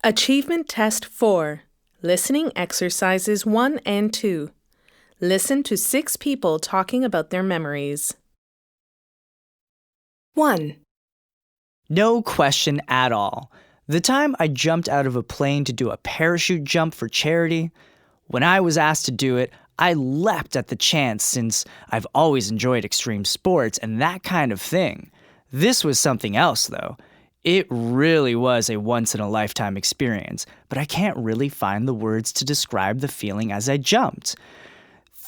Achievement Test 4. Listening exercises 1 and 2. Listen to 6 people talking about their memories. 1, No question at all. The time I jumped out of a plane to do a parachute jump for charity, when I was asked to do it, I leapt at the chance since I've always enjoyed extreme sports and that kind of thing. This was something else, though. It really was a once-in-a-lifetime experience, but I can't really find the words to describe the feeling as I jumped.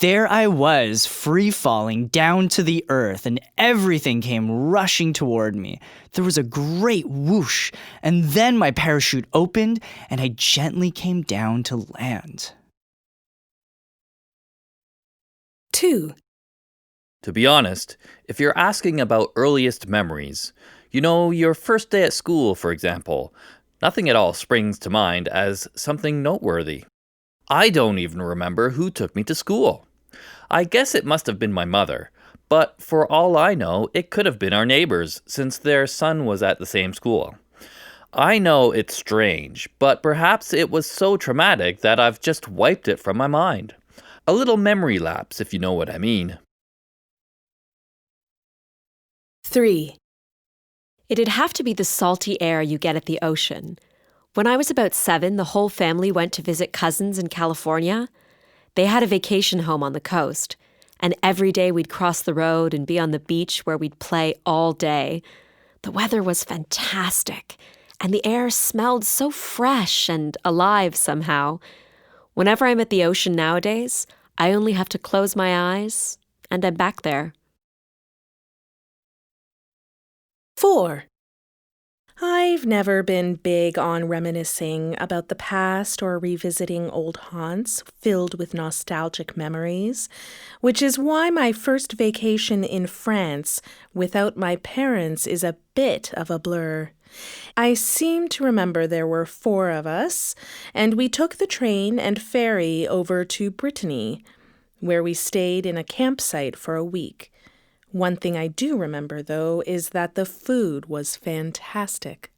There I was, free-falling down to the earth, and everything came rushing toward me. There was a great whoosh, and then my parachute opened, and I gently came down to land. 2, To be honest, if you're asking about earliest memories, your first day at school, for example, nothing at all springs to mind as something noteworthy. I don't even remember who took me to school. I guess it must have been my mother, but for all I know, it could have been our neighbors, since their son was at the same school. I know it's strange, but perhaps it was so traumatic that I've just wiped it from my mind. A little memory lapse, if you know what I mean. 3, It'd have to be the salty air you get at the ocean. When I was about 7, the whole family went to visit cousins in California. They had a vacation home on the coast, and every day we'd cross the road and be on the beach where we'd play all day. The weather was fantastic, and the air smelled so fresh and alive somehow. Whenever I'm at the ocean nowadays, I only have to close my eyes, and I'm back there. 4. I've never been big on reminiscing about the past or revisiting old haunts filled with nostalgic memories, which is why my first vacation in France without my parents is a bit of a blur. I seem to remember there were 4 of us, and we took the train and ferry over to Brittany, where we stayed in a campsite for a week. One thing I do remember, though, is that the food was fantastic.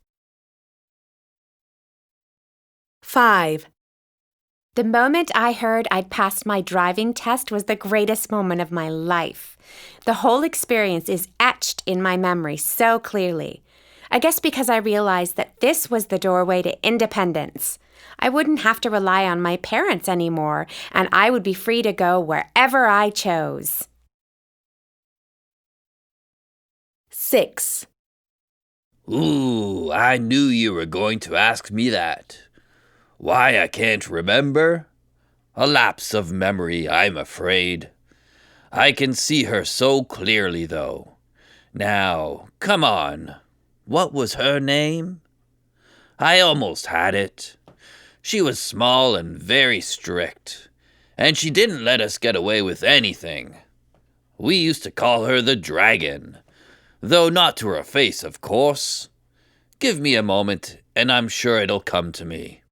5, The moment I heard I'd passed my driving test was the greatest moment of my life. The whole experience is etched in my memory so clearly. I guess because I realized that this was the doorway to independence. I wouldn't have to rely on my parents anymore, and I would be free to go wherever I chose. 6, Ooh, I knew you were going to ask me that. Why I can't remember? A lapse of memory, I'm afraid. I can see her so clearly, though. Now, come on. What was her name? I almost had it. She was small and very strict, and she didn't let us get away with anything. We used to call her the Dragon, though not to her face, of course. Give me a moment, and I'm sure it'll come to me.